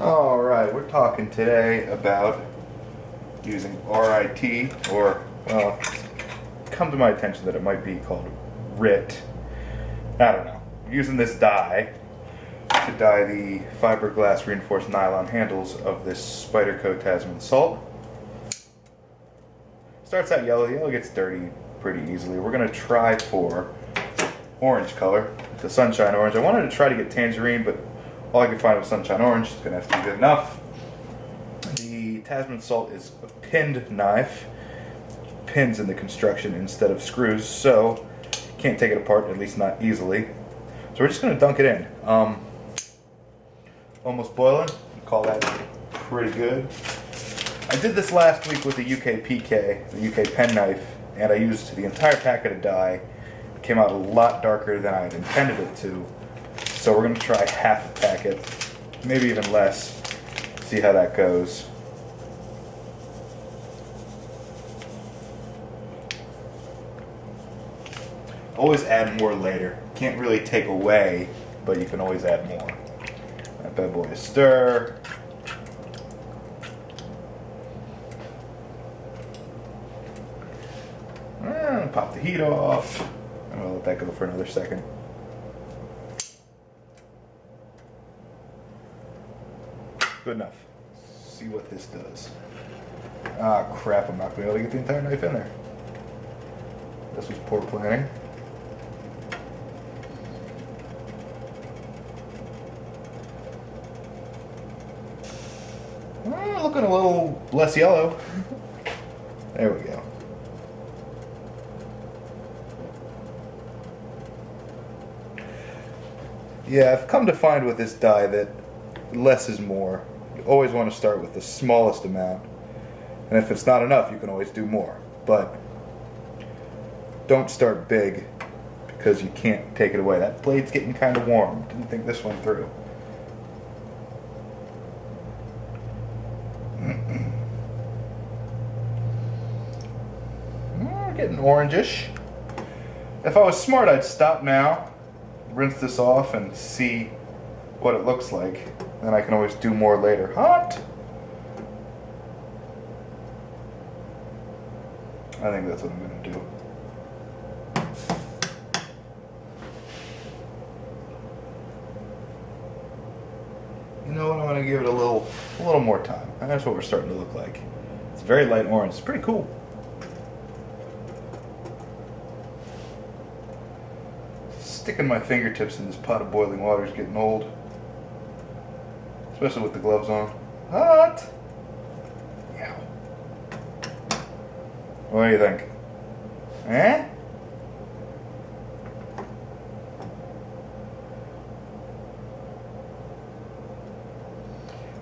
Alright, we're talking today about using RIT, or, well, it's come to my attention that it might be called RIT. I don't know. Using this dye to dye the fiberglass reinforced nylon handles of this Spyderco Tasman salt. Starts out yellow. Yellow gets dirty pretty easily. We're going to try for orange color, the sunshine orange. I wanted to try to get tangerine, but all I could find was sunshine orange. It's going to have to be good enough. The Tasman salt is a pinned knife. Pins in the construction instead of screws, so can't take it apart, at least not easily. So we're just going to dunk it in. Almost boiling. Call that pretty good. I did this last week with the UK PK, the UK pen knife, and I used the entire packet of dye. It came out a lot darker than I had intended it to. So we're going to try half a packet, maybe even less, see how that goes. Always add more later. Can't really take away, but you can always add more. That bad boy is stir. And pop the heat off. I'm gonna let that go for another second. Good enough. See what this does. Ah, crap, I'm not going to be able to get the entire knife in there. This was poor planning. Looking a little less yellow. There we go. Yeah, I've come to find with this dye that less is more. You always want to start with the smallest amount. And if it's not enough, you can always do more. But don't start big because you can't take it away. That blade's getting kind of warm. Didn't think this one through. Getting orangish. If I was smart, I'd stop now, rinse this off, and see what it looks like. Then I can always do more later. Hot! I think that's what I'm going to do. You know what? I'm going to give it a little more time. And that's what we're starting to look like. It's very light orange. It's pretty cool. Sticking my fingertips in this pot of boiling water is getting old. Especially with the gloves on. Hot! Yeah. What do you think? Eh?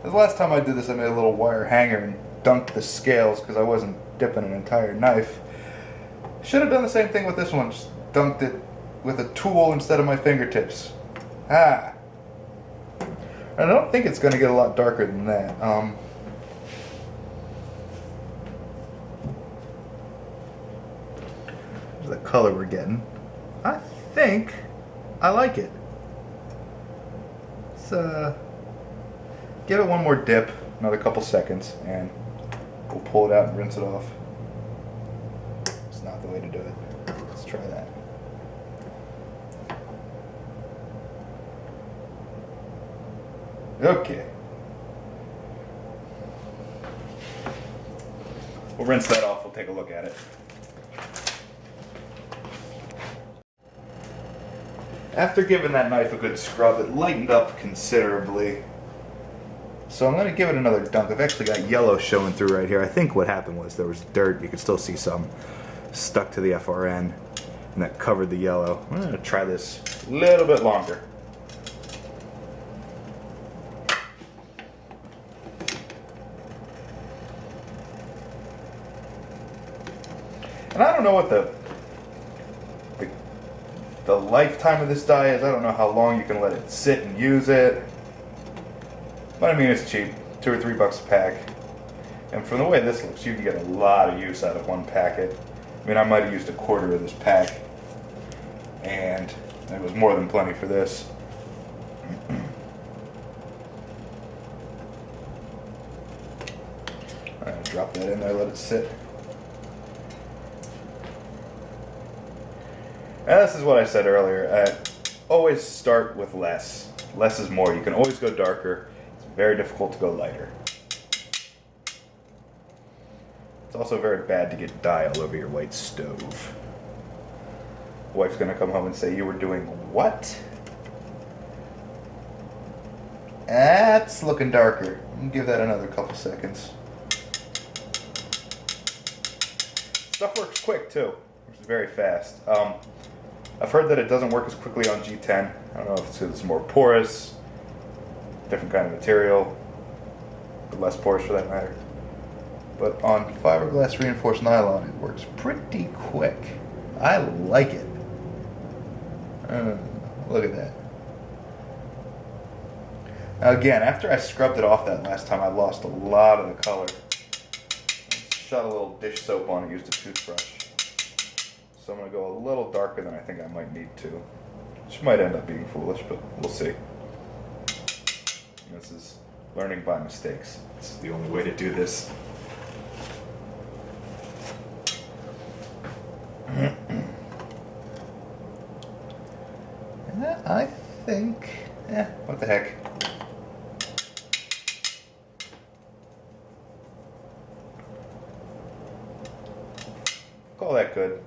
The last time I did this, I made a little wire hanger and dunked the scales because I wasn't dipping an entire knife. Should have done the same thing with this one. Just dunked it with a tool instead of my fingertips. Ah. I don't think it's going to get a lot darker than that. Here's the color we're getting. I think I like it. Let's give it one more dip, another couple seconds, and we'll pull it out and rinse it off. It's not the way to do it. Let's try that. Okay. We'll rinse that off. We'll take a look at it. After giving that knife a good scrub, it lightened up considerably. So I'm going to give it another dunk. I've actually got yellow showing through right here. I think what happened was there was dirt. You could still see some stuck to the FRN, and that covered the yellow. I'm going to try this a little bit longer. And I don't know what the lifetime of this dye is. I don't know how long you can let it sit and use it. But I mean, it's cheap. $2 or $3 a pack. And from the way this looks, you can get a lot of use out of one packet. I mean, I might have used a quarter of this pack. And it was more than plenty for this. drop that in there, let it sit. And this is what I said earlier. Always start with less. Less is more. You can always go darker. It's very difficult to go lighter. It's also very bad to get dye all over your white stove. Wife's gonna come home and say, "You were doing what?" That's looking darker. Give that another couple seconds. Stuff works quick too, which is very fast. I've heard that it doesn't work as quickly on G10. I don't know if it's because it's more porous, different kind of material, but less porous for that matter. But on fiberglass reinforced nylon, it works pretty quick. I like it. Look at that. Now again, after I scrubbed it off that last time, I lost a lot of the color. Shot a little dish soap on it, used a toothbrush. So I'm going to go a little darker than I think I might need to. Which might end up being foolish, but we'll see. This is learning by mistakes. This is the only way to do this. I think, what the heck. Call that good.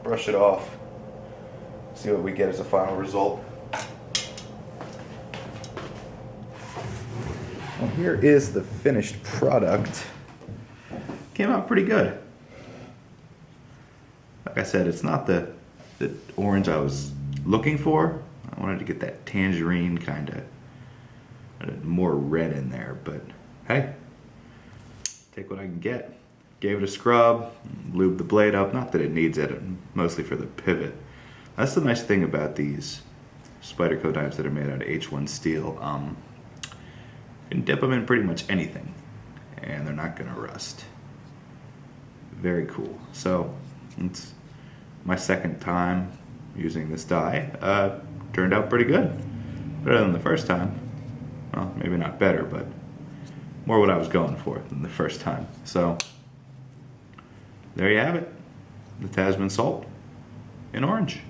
Brush it off. See what we get as a final result. Well, here is the finished product. Came out pretty good. Like I said, it's not the orange I was looking for. I wanted to get that tangerine kind of more red in there, but hey, take what I can get. Gave it a scrub, lubed the blade up. Not that it needs it, mostly for the pivot. That's the nice thing about these Spyderco knives that are made out of H1 steel. You can dip them in pretty much anything, and they're not gonna rust. Very cool. So, it's my second time using this die. Turned out pretty good. Better than the first time. Well, maybe not better, but more what I was going for than the first time. So, there you have it. The Tasman Salt in orange.